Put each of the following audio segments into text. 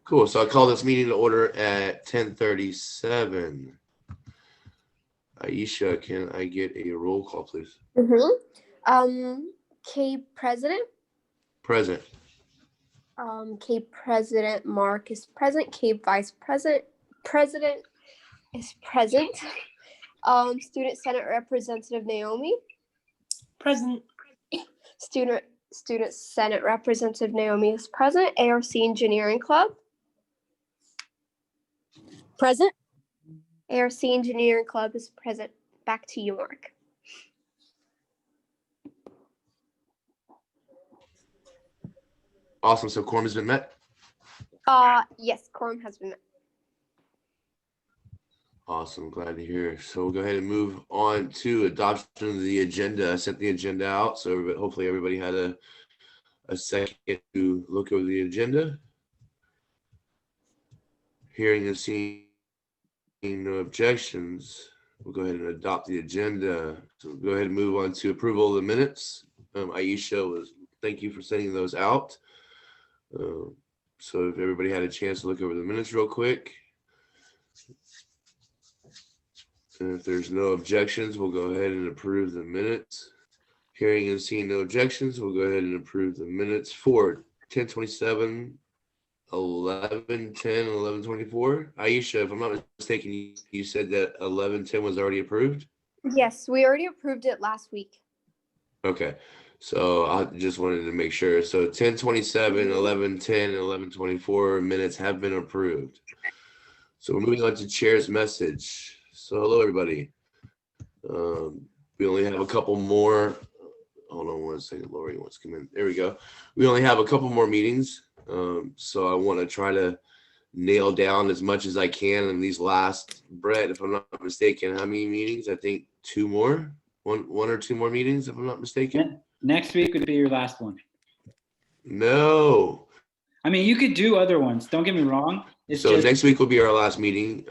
Cool. So I call this meeting to order at 10:37. Aisha, can I get a roll call, please? Cabe President. Present. Cabe President Mark is present. Cabe Vice President is present. Student Senate Representative Naomi. Present. Student Senate Representative Naomi is present. ARC Engineering Club. Present. ARC Engineering Club is present. Back to you, Mark. Awesome. So quorum has been met? Yes, quorum has been met. Awesome. Glad to hear. So we'll go ahead and move on to adoption of the agenda. I sent the agenda out, so hopefully everybody had a second to look over the agenda. Hearing and seeing no objections, we'll go ahead and adopt the agenda. So we'll go ahead and move on to approval of the minutes. Aisha, thank you for sending those out. So if everybody had a chance to look over the minutes real quick. And if there's no objections, we'll go ahead and approve the minutes. Hearing and seeing no objections, we'll go ahead and approve the minutes for 10:27, 11:10, 11:24. Aisha, if I'm not mistaken, you said that 11:10 was already approved? Yes, we already approved it last week. Okay, so I just wanted to make sure. So 10:27, 11:10, and 11:24 minutes have been approved. So we're moving on to chair's message. So hello, everybody. We only have a couple more. Hold on one second. Lori wants to come in. There we go. We only have a couple more meetings. So I want to try to nail down as much as I can in these last, Brett, if I'm not mistaken, how many meetings? I think two more, one or two more meetings, if I'm not mistaken. Next week would be your last one. No. I mean, you could do other ones. Don't get me wrong. Next week will be our last meeting,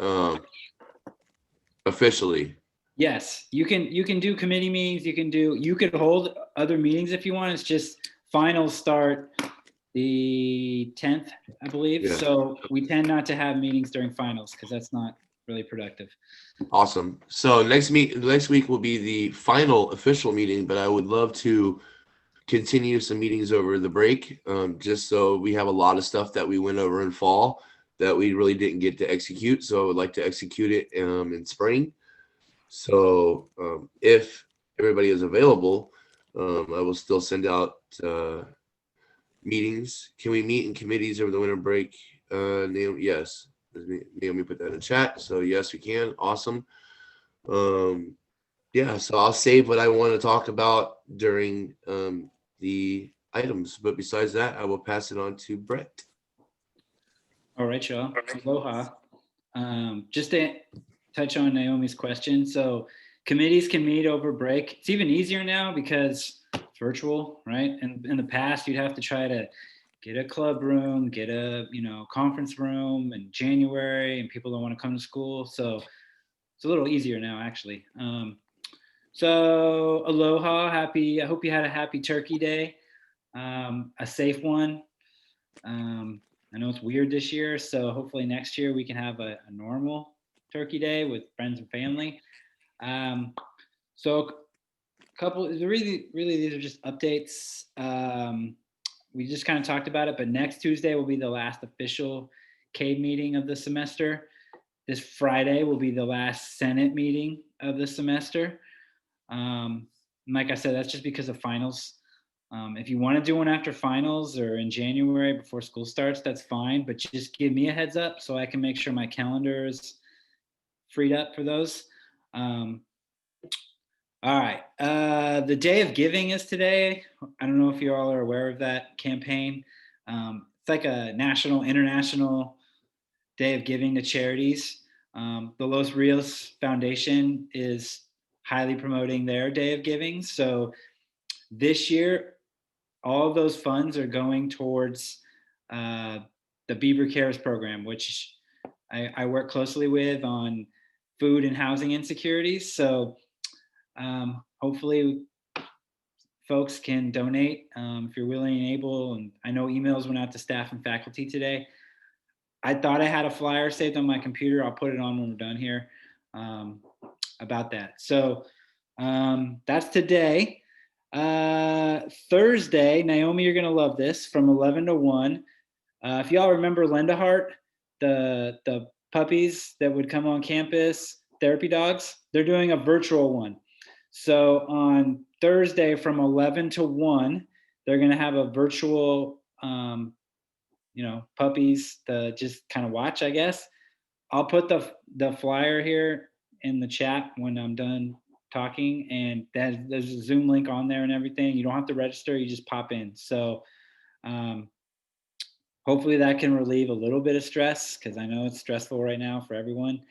officially. Yes, you can do committee meetings. You could hold other meetings if you want. It's just finals start the 10th, I believe. Yeah. So we tend not to have meetings during finals because that's not really productive. Awesome. So next week will be the final official meeting, but I would love to continue some meetings over the break, just so we have a lot of stuff that we went over in fall that we really didn't get to execute. So I would like to execute it in spring. So if everybody is available, I will still send out meetings. Can we meet in committees over the winter break? Naomi, yes. Naomi put that in the chat. So yes, we can. Awesome. Yeah, so I'll save what I want to talk about during the items. But besides that, I will pass it on to Brett. All right, y'all. Aloha. Just to touch on Naomi's question. So committees can meet over break. It's even easier now because it's virtual, right? And in the past, you'd have to try to get a club room, get a conference room in January, and people don't want to come to school. So it's a little easier now, actually. So aloha, happy. I hope you had a happy Turkey Day, a safe one. I know it's weird this year, so hopefully next year we can have a normal Turkey Day with friends and family. So a couple, really these are just updates. We just kind of talked about it, but next Tuesday will be the last official Caeb meeting of the semester. This Friday will be the last Senate meeting of the semester. Like I said, that's just because of finals. If you want to do one after finals or in January before school starts, that's fine, but just give me a heads up so I can make sure my calendar is freed up for those. All right. The Day of Giving is today. I don't know if you all are aware of that campaign. It's like a international Day of Giving to charities. The Los Rios Foundation is highly promoting their Day of Giving. So this year, all of those funds are going towards the Beaver Cares program, which I work closely with on food and housing insecurities. So hopefully folks can donate if you're willing and able. And I know emails went out to staff and faculty today. I thought I had a flyer saved on my computer. I'll put it on when we're done here about that. So that's today. Thursday, Naomi, you're going to love this, from 11 to 1. If y'all remember Lendahart, the puppies that would come on campus, therapy dogs, they're doing a virtual one. So on Thursday from 11 to 1, they're going to have a virtual, puppies to just kind of watch, I guess. I'll put the flyer here in the chat when I'm done talking, and there's a Zoom link on there and everything. You don't have to register, you just pop in. So hopefully that can relieve a little bit of stress, because I know it's stressful right now for everyone.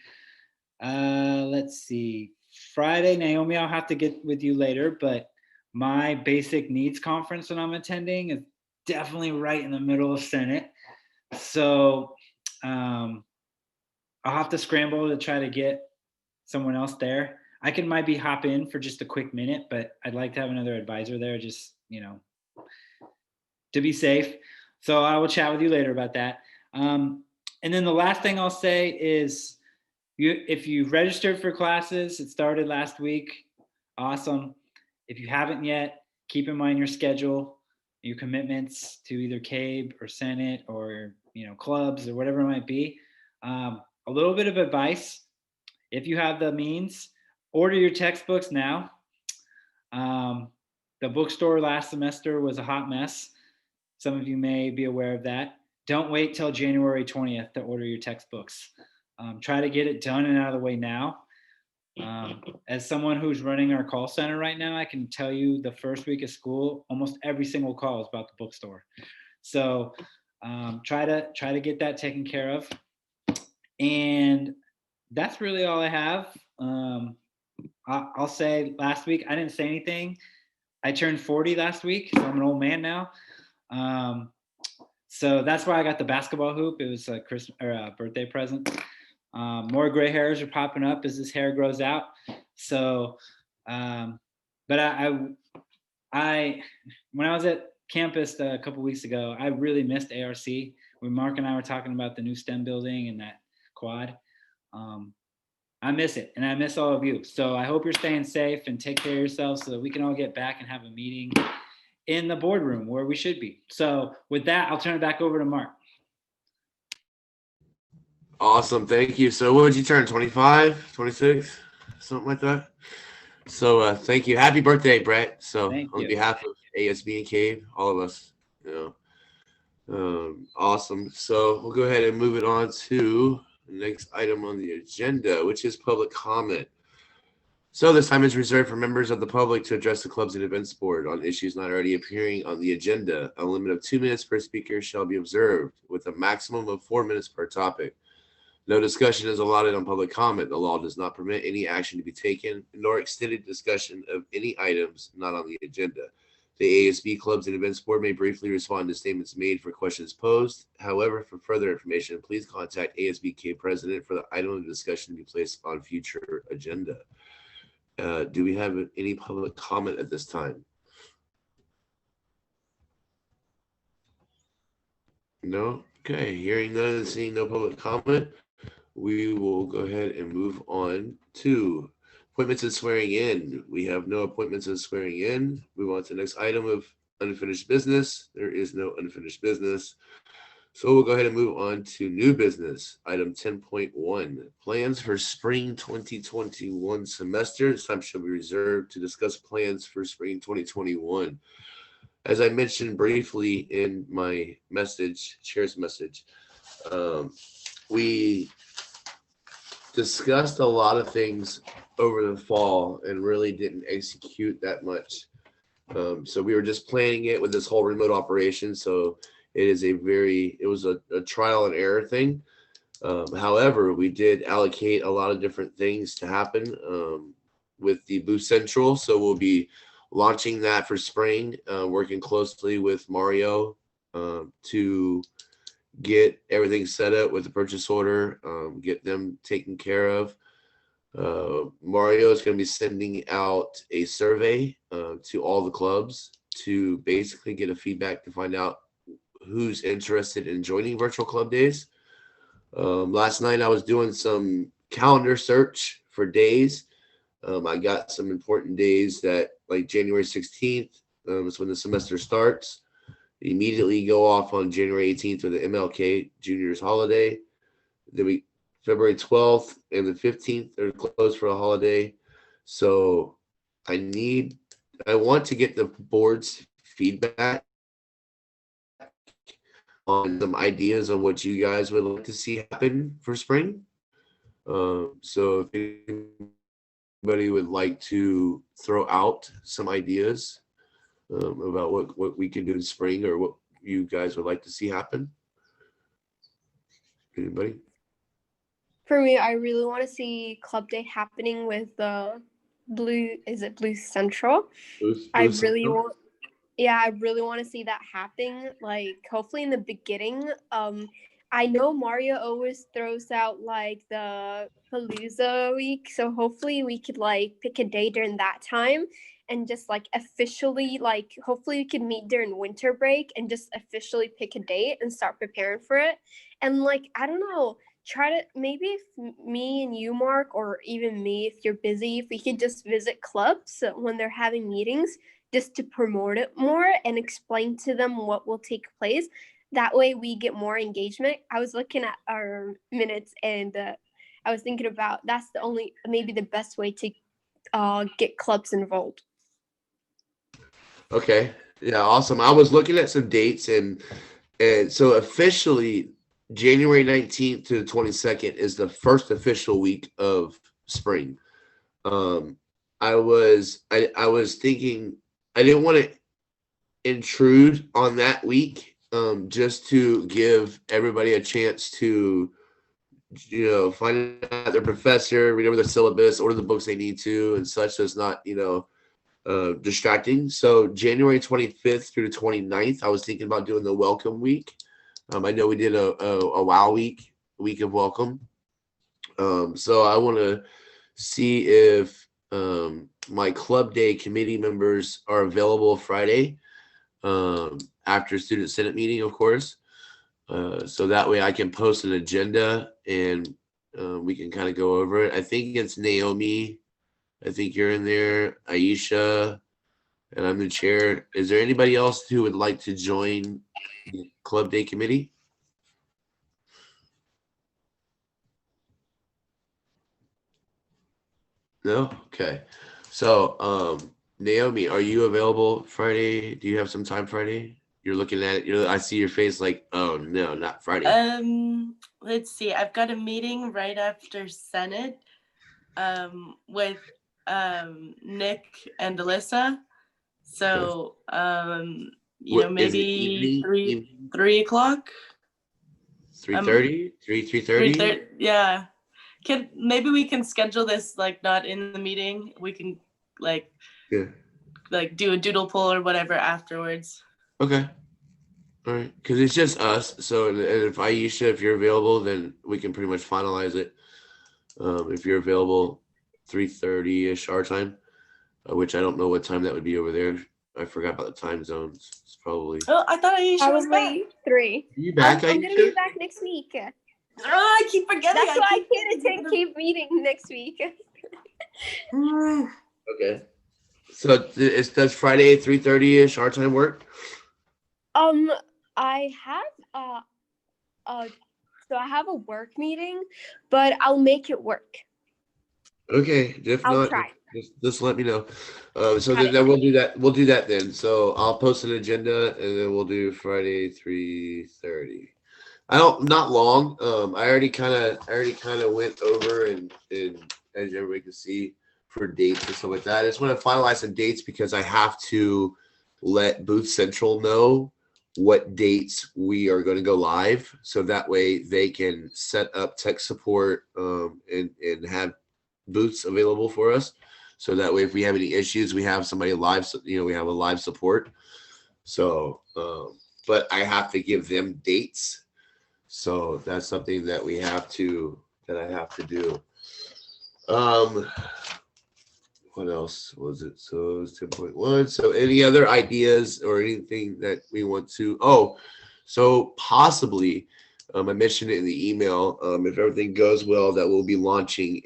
Let's see. Friday, Naomi, I'll have to get with you later, but my basic needs conference that I'm attending is definitely right in the middle of Senate. So I'll have to scramble to try to get someone else there. I can maybe hop in for just a quick minute, but I'd like to have another advisor there, just, to be safe. So I will chat with you later about that. And then the last thing I'll say is, if you've registered for classes, it started last week. Awesome. If you haven't yet, keep in mind your schedule, your commitments to either Caeb or Senate or clubs or whatever it might be. A little bit of advice: if you have the means, order your textbooks now. The bookstore last semester was a hot mess. Some of you may be aware of that. Don't wait till January 20th to order your textbooks. Try to get it done and out of the way now. As someone who's running our call center right now, I can tell you the first week of school, almost every single call is about the bookstore. So try to get that taken care of. And that's really all I have. I'll say last week, I didn't say anything. I turned 40 last week, so I'm an old man now. So that's why I got the basketball hoop. It was a Christmas or a birthday present. More gray hairs are popping up as this hair grows out. So, but I when I was at campus a couple weeks ago, I really missed ARC. When Mark and I were talking about the new STEM building and that quad, I miss it, and I miss all of you. So I hope you're staying safe and take care of yourselves so that we can all get back and have a meeting in the boardroom where we should be. So with that, I'll turn it back over to Mark. Awesome. Thank you. So what would you turn, 25, 26, something like that? So thank you. Happy birthday, Brett. So on behalf of ASB and Caeb, all of us, awesome. So we'll go ahead and move it on to the next item on the agenda, which is public comment. So this time is reserved for members of the public to address the clubs and events board on issues not already appearing on the agenda. A limit of 2 minutes per speaker shall be observed, with a maximum of 4 minutes per topic. No discussion is allotted on public comment. The law does not permit any action to be taken, nor extended discussion of any items not on the agenda. The ASB Clubs and Events Board may briefly respond to statements made for questions posed. However, for further information, please contact ASBK President for the item of discussion to be placed on future agenda. Do we have any public comment at this time? No? Okay, hearing none and seeing no public comment, we will go ahead and move on to appointments and swearing in. We have no appointments and swearing in. Move on to the next item of unfinished business. There is no unfinished business. So we'll go ahead and move on to new business. Item 10.1, plans for spring 2021 semester. This time shall be reserved to discuss plans for spring 2021. As I mentioned briefly in my message, chair's message, we discussed a lot of things over the fall and really didn't execute that much. So we were just planning it with this whole remote operation. So it was a trial and error thing. However, we did allocate a lot of different things to happen with the Booth Central. So we'll be launching that for spring, working closely with Mario to get everything set up with the purchase order, get them taken care of. Mario is going to be sending out a survey to all the clubs to basically get a feedback to find out who's interested in joining virtual club days. Last night I was doing some calendar search for days. I got some important days that, like January 16th, is when the semester starts. Immediately go off on January 18th with the MLK Juniors holiday. Then we February 12th and the 15th are closed for a holiday. So I want to get the board's feedback on some ideas on what you guys would like to see happen for spring. So if anybody would like to throw out some ideas about what we can do in spring or what you guys would like to see happen. Anybody? For me, I really want to see Club Day happening with the Blue Central? I really want, yeah, I really want to see that happen. Like, hopefully in the beginning. I know Mario always throws out like the Palooza week, so hopefully we could like pick a day during that time and just like officially like hopefully we could meet during winter break and just officially pick a date and start preparing for it. And like I don't know, try to maybe if me and you, Mark, or even me if you're busy, if we could just visit clubs when they're having meetings just to promote it more and explain to them what will take place. That way we get more engagement. I was looking at our minutes and I was thinking about that's the only maybe the best way to get clubs involved. Okay. Yeah, awesome. I was looking at some dates and so officially January 19th to the 22nd is the first official week of spring. I was thinking I didn't want to intrude on that week just to give everybody a chance to find out their professor, read over the syllabus, order the books they need to and such, so it's not distracting. So January 25th through the 29th, I was thinking about doing the welcome week. I know we did a wow week of welcome. So I want to see if my club day committee members are available Friday after student senate meeting, of course. So that way I can post an agenda and we can kind of go over it. I think it's Naomi. I think you're in there, Aisha, and I'm the chair. Is there anybody else who would like to join the club day committee? No? Okay. So, Naomi, are you available Friday? Do you have some time Friday? You're looking at it. I see your face like, oh no, not Friday. Let's see. I've got a meeting right after Senate with Nick and Alyssa. So maybe 3 o'clock. 3:30? 3:30? Yeah. Maybe we can schedule this like not in the meeting. We can like do a doodle poll or whatever afterwards. Okay. All right. Because it's just us. So and if Aisha, if you're available, then we can pretty much finalize it. If you're available 3:30-ish our time, which I don't know what time that would be over there. I forgot about the time zones. It's probably. Oh, I thought Aisha was back. 3. Are you back, I'm going to be back next week. Oh, I keep forgetting. That's why I can't attend Caeb meeting next week. Okay. So does Friday 3:30-ish our time work? I have so I have a work meeting, but I'll make it work. Okay. If I'll not, try. just let me know. So then we'll do that. We'll do that then. So I'll post an agenda and then we'll do Friday 3:30. Not long. I already kind of went over and as everybody can see for dates and stuff like that. I just want to finalize some dates because I have to let Booth Central know what dates we are going to go live, so that way they can set up tech support and have booths available for us. So that way, if we have any issues, we have somebody live. We have a live support. So, but I have to give them dates. So that's something that I have to do. What else was it? So it's 10.1. So any other ideas or anything that we want to? Oh, so possibly I mentioned it in the email. If everything goes well, that we'll be launching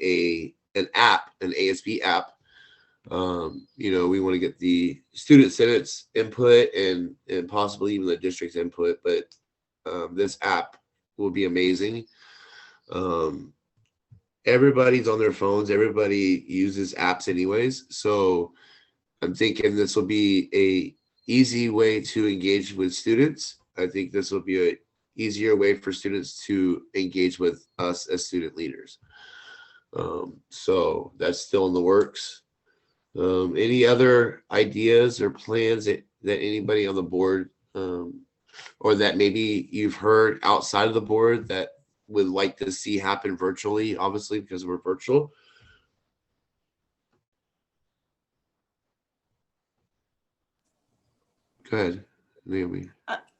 an app, an ASB app. We want to get the student senate's input and possibly even the district's input, but this app will be amazing. Everybody's on their phones. Everybody uses apps anyways. So I'm thinking this will be a easy way to engage with students. I think this will be a easier way for students to engage with us as student leaders. So that's still in the works. Any other ideas or plans that anybody on the board or that maybe you've heard outside of the board that would like to see happen virtually, obviously, because we're virtual? Go ahead, Naomi.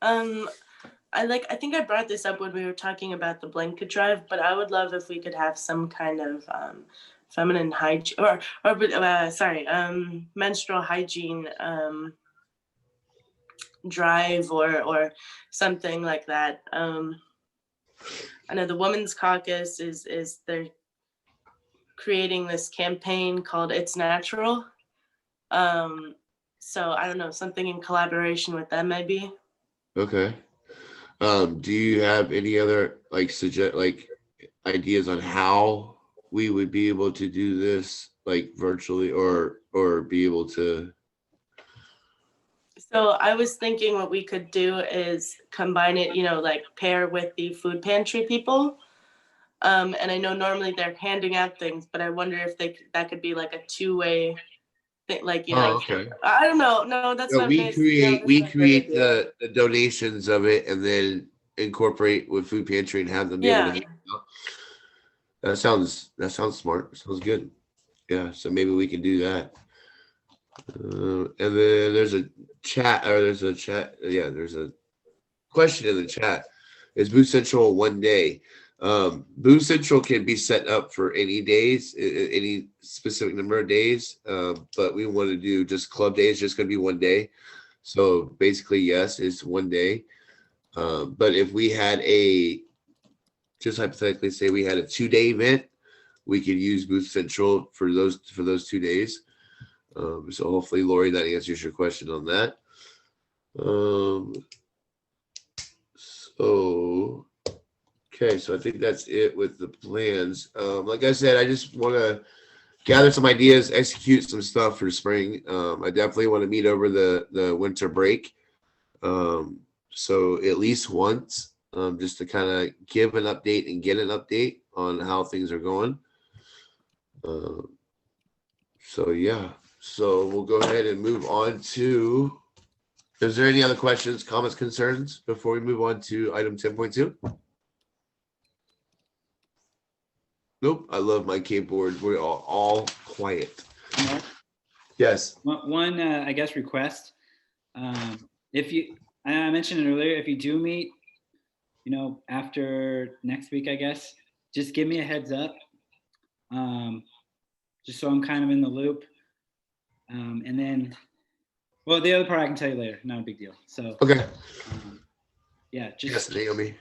I think I brought this up when we were talking about the blanket drive, but I would love if we could have some kind of feminine hygiene menstrual hygiene drive or something like that. I know the Women's Caucus is they're creating this campaign called It's Natural. So I don't know, something in collaboration with them maybe. Okay. Do you have any other ideas on how we would be able to do this virtually or be able to? So I was thinking what we could do is combine it, pair with the food pantry people. And I know normally they're handing out things, but I wonder if that could be like a two-way thing, okay. I don't know. No, that's not we create the donations of it and then incorporate with food pantry and have them be able to hand it out. That sounds smart. Sounds good. Yeah, so maybe we can do that. And then there's a question in the chat. Is Booth Central one day? Booth Central can be set up for any days, any specific number of days, but we want to do just club days, just going to be one day. So basically, yes, it's one day. But if we had just hypothetically say we had a 2-day event, we could use Booth Central for those 2 days. So hopefully, Lori, that answers your question on that. Okay, so I think that's it with the plans. Like I said, I just want to gather some ideas, execute some stuff for spring. I definitely want to meet over the winter break. So at least once, just to kind of give an update and get an update on how things are going. So yeah, so we'll go ahead and move on to, is there any other questions, comments, concerns before we move on to item 10.2? Nope, I love my keyboard. We're all quiet. Yes. One I guess request. If you, I mentioned it earlier, if you do meet, after next week, I guess, just give me a heads up. Just so I'm kind of in the loop. And then, well, the other part I can tell you later. Not a big deal. So okay. Yeah, just yes, Naomi.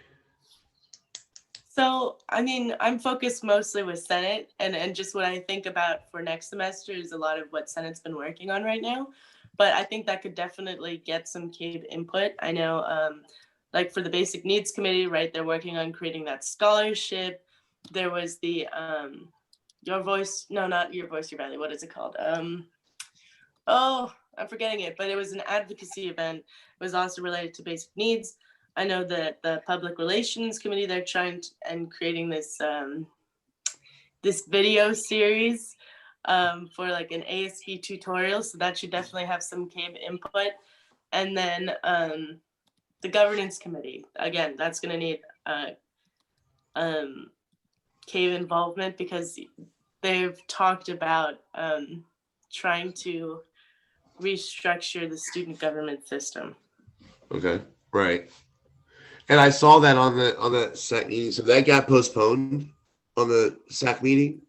So, I mean, I'm focused mostly with Senate and just what I think about for next semester is a lot of what Senate's been working on right now. But I think that could definitely get some Caeb input. I know, like for the Basic Needs Committee, right, they're working on creating that scholarship. There was the Your Voice, no, not Your Voice, Your Value. What is it called? I'm forgetting it, but it was an advocacy event. It was also related to basic needs. I know that the Public Relations Committee, they're trying and creating this this video series for like an ASB tutorial. So that should definitely have some Caeb input. And then the Governance Committee, again, that's going to need Caeb involvement because they've talked about trying to restructure the student government system. Okay, right. And I saw that on the SAC meeting. So that got postponed on the SAC meeting.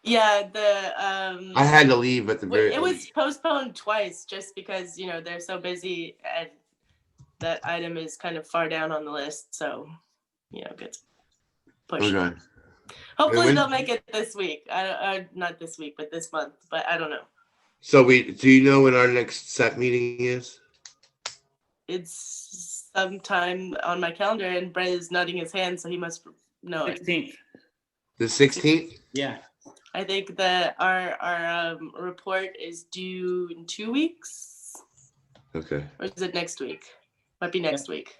Yeah, I had to leave at the very. It was postponed twice just because they're so busy and that item is kind of far down on the list. So. gets pushed. Okay. Hopefully when- they'll make it this week. Not this week, but this month. But I don't know. So do you know when our next SAC meeting is? It's sometime on my calendar, and Brett is nodding his hand, so he must know it. 16th. The 16th? Yeah. I think that our report is due in 2 weeks, Okay. or is it next week? Might be next week.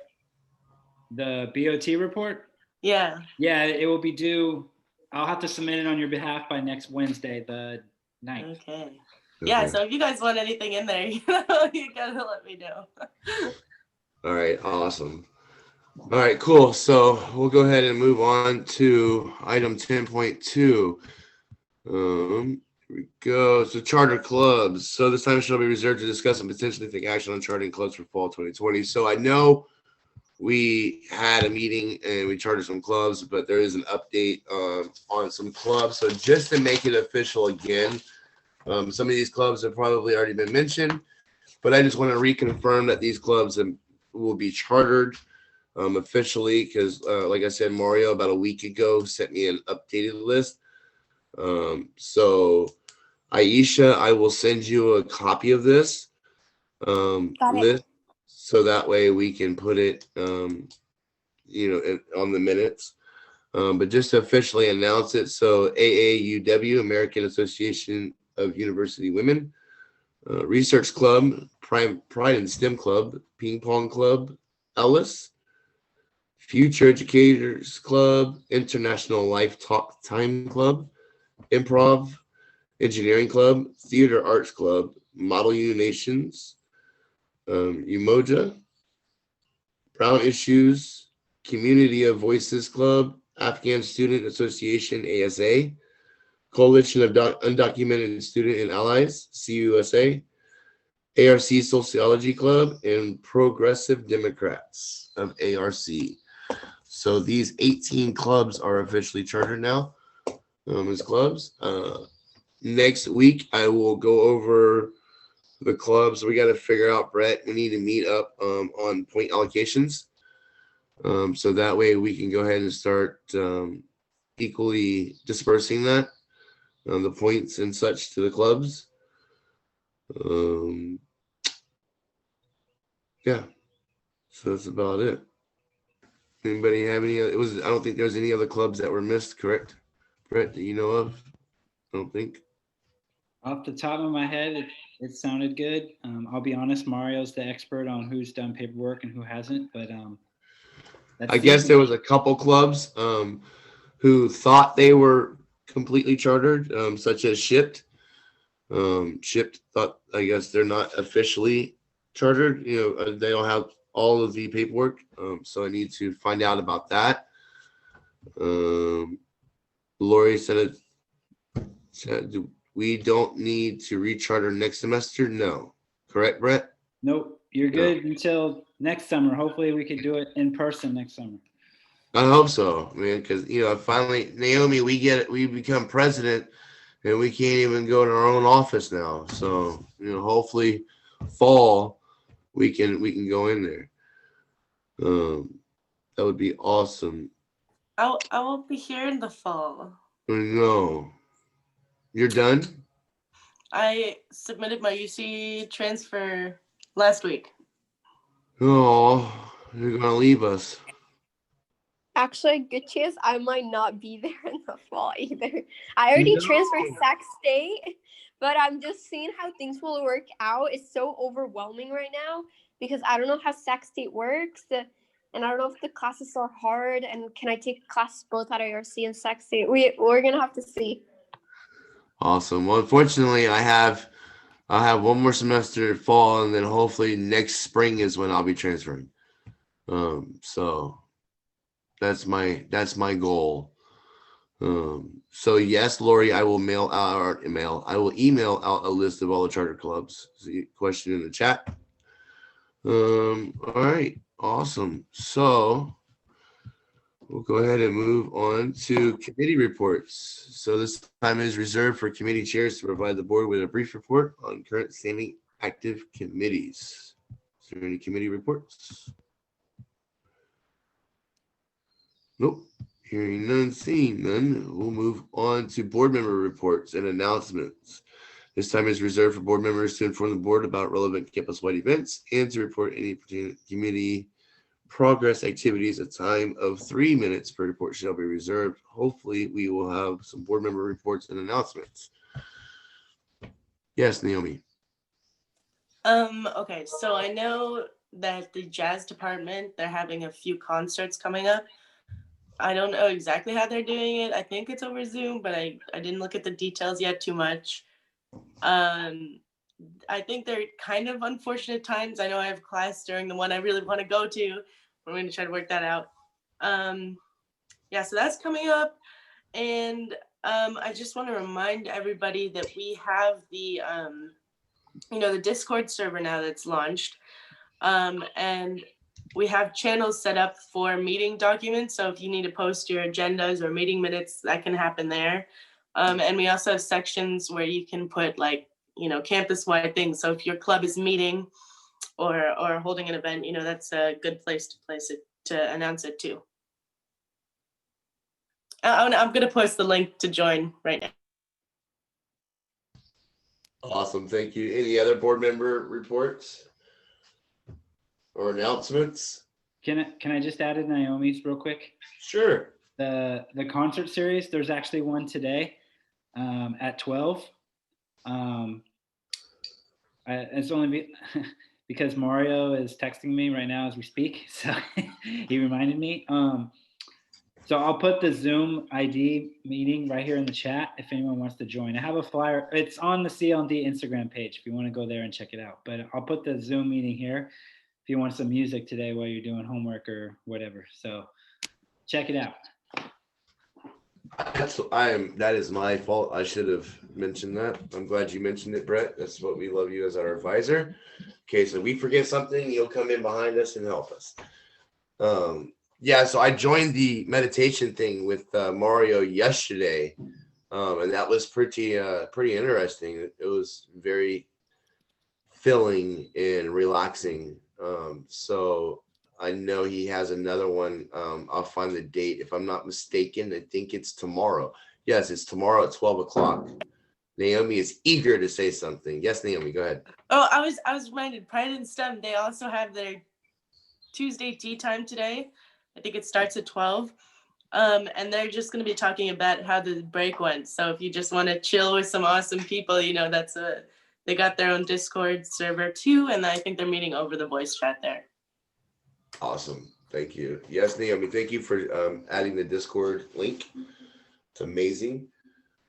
The BOT report? Yeah. Yeah, it will be due. I'll have to submit it on your behalf by next Wednesday, the 9th. Okay. Yeah, so if you guys want anything in there, you gotta let me know. All right, awesome. All right, cool. So we'll go ahead and move on to item 10.2. Here we go. So charter clubs. So this time shall be reserved to discuss and potentially take action on charting clubs for fall 2020. So I know we had a meeting and we chartered some clubs, but there is an update on some clubs. So just to make it official again, some of these clubs have probably already been mentioned, but I just want to reconfirm that these clubs will be chartered officially because, like I said, Mario about a week ago sent me an updated list. So Aisha, I will send you a copy of this list so that way we can put it, on the minutes. But just to officially announce it, so AAUW, American Association of University Women, Research Club, Pride and STEM Club, Ping Pong Club, Ellis, Future Educators Club, International Life Talk Time Club, Improv, Engineering Club, Theater Arts Club, Model U Nations, Umoja, Brown Issues, Community of Voices Club, Afghan Student Association, ASA, Coalition of Undocumented Student and Allies, CUSA, ARC Sociology Club, and Progressive Democrats of ARC. So these 18 clubs are officially chartered now as clubs. Next week, I will go over the clubs. We got to figure out, Brett, we need to meet up on point allocations. So that way we can go ahead and start equally dispersing that, the points and such to the clubs. Yeah, so that's about it. Anybody have any? I don't think there's any other clubs that were missed, correct? Brett, do you know of? I don't think. Off the top of my head, it sounded good. I'll be honest, Mario's the expert on who's done paperwork and who hasn't, but I guess there was a couple clubs who thought they were completely chartered, such as Shipped. Shipped thought, I guess they're not officially chartered. They don't have all of the paperwork, so I need to find out about that. Lori said we don't need to recharter next semester. No, correct, Brett? Nope, you're good until next summer. Hopefully we could do it in person next summer. I hope so, man, because finally, Naomi, we become president and we can't even go to our own office now. So, hopefully fall we can go in there. That would be awesome. I won't be here in the fall. No. You're done? I submitted my UC transfer last week. Oh, you're gonna leave us. Actually, a good chance I might not be there in the fall either. I already transferred Sac State, but I'm just seeing how things will work out. It's so overwhelming right now because I don't know how Sac State works, and I don't know if the classes are hard, and can I take classes both at ARC and Sac State? We're gonna have to see. Awesome. Well, unfortunately, I'll have one more semester fall, and then hopefully next spring is when I'll be transferring. So that's my goal. So yes, Lori, I will email out a list of all the charter clubs. See question in the chat. All right, awesome. So we'll go ahead and move on to committee reports. So this time is reserved for committee chairs to provide the board with a brief report on current standing active committees. Is there any committee reports? Nope. Hearing none, seeing none, we'll move on to board member reports and announcements. This time is reserved for board members to inform the board about relevant campus-wide events and to report any community progress activities. A time of 3 minutes per report shall be reserved. Hopefully, we will have some board member reports and announcements. Yes, Naomi. Okay, so I know that the jazz department, they're having a few concerts coming up. I don't know exactly how they're doing it. I think it's over Zoom, but I didn't look at the details yet too much. I think they're kind of unfortunate times. I know I have class during the one I really want to go to. We're going to try to work that out. Yeah, so that's coming up. And I just want to remind everybody that we have the, the Discord server now that's launched. And we have channels set up for meeting documents. So if you need to post your agendas or meeting minutes, that can happen there. And we also have sections where you can put campus-wide things. So if your club is meeting or holding an event, that's a good place to place it, to announce it too. I'm going to post the link to join right now. Awesome. Thank you. Any other board member reports or announcements? Can I just add in Naomi's real quick? Sure. The concert series, there's actually one today at 12. It's only because Mario is texting me right now as we speak, so he reminded me. So I'll put the Zoom ID meeting right here in the chat if anyone wants to join. I have a flyer. It's on the CLD Instagram page if you want to go there and check it out. But I'll put the Zoom meeting here if you want some music today while you're doing homework or whatever. So check it out. That is my fault. I should have mentioned that. I'm glad you mentioned it, Brett. That's what we love you as our advisor. Okay, so we forget something, you'll come in behind us and help us. Yeah, so I joined the meditation thing with Mario yesterday, and that was pretty interesting. It was very filling and relaxing. So I know he has another one. I'll find the date. If I'm not mistaken, I think it's tomorrow. Yes, it's tomorrow at 12 o'clock. Naomi is eager to say something. Yes, Naomi, go ahead. Oh, I was reminded, Pride and STEM, they also have their Tuesday tea time today. I think it starts at 12. And they're just going to be talking about how the break went. So if you just want to chill with some awesome people, they got their own Discord server too. And I think they're meeting over the voice chat there. Awesome. Thank you. Yes, Naomi, thank you for adding the Discord link. It's amazing.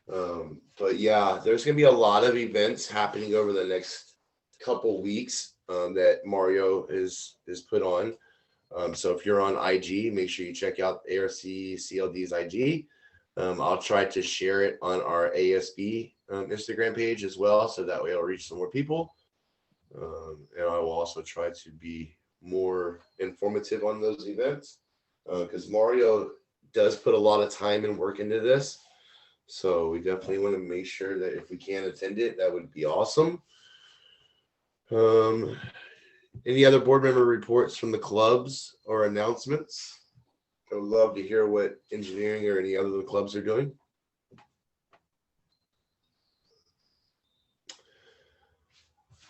But yeah, there's going to be a lot of events happening over the next couple weeks that Mario is put on. So if you're on IG, make sure you check out ARC CLD's IG. I'll try to share it on our ASB Instagram page as well, so that way I'll reach some more people. And I will also try to be more informative on those events because Mario does put a lot of time and work into this. So we definitely want to make sure that if we can attend it, that would be awesome. Any other board member reports from the clubs or announcements? I would love to hear what engineering or any other clubs are doing.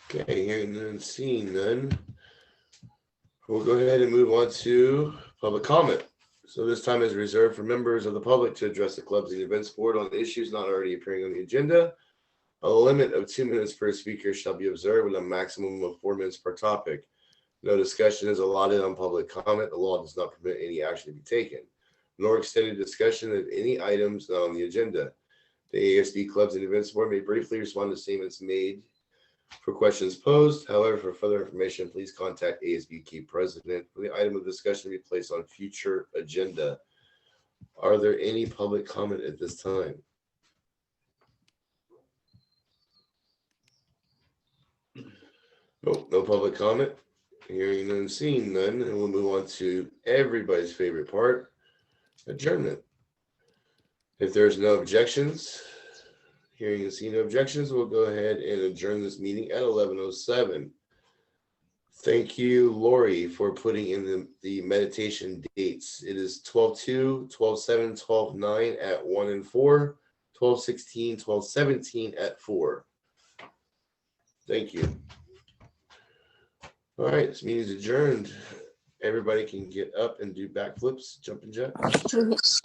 Okay, hearing none, seeing none. We'll go ahead and move on to public comment. So this time is reserved for members of the public to address the clubs and events board on issues not already appearing on the agenda. A limit of 2 minutes per speaker shall be observed with a maximum of 4 minutes per topic. No discussion is allotted on public comment. The law does not permit any action to be taken, nor extended discussion of any items not on the agenda. The ASB Clubs and Events Board may briefly respond to statements made for questions posed. However, for further information, please contact ASB Key President for the item of discussion to be placed on future agenda. Are there any public comment at this time? Nope, no public comment. Hearing none, seeing none, and we'll move on to everybody's favorite part, adjournment. If there's no objections, hearing and seeing no objections, we'll go ahead and adjourn this meeting at 11:07. Thank you, Lori, for putting in the meditation dates. It is 12/2, 12/7, 12/9 at 1 and 4, 12/16, 12/17 at 4. Thank you. All right, this meeting is adjourned. Everybody can get up and do backflips, jumping jacks.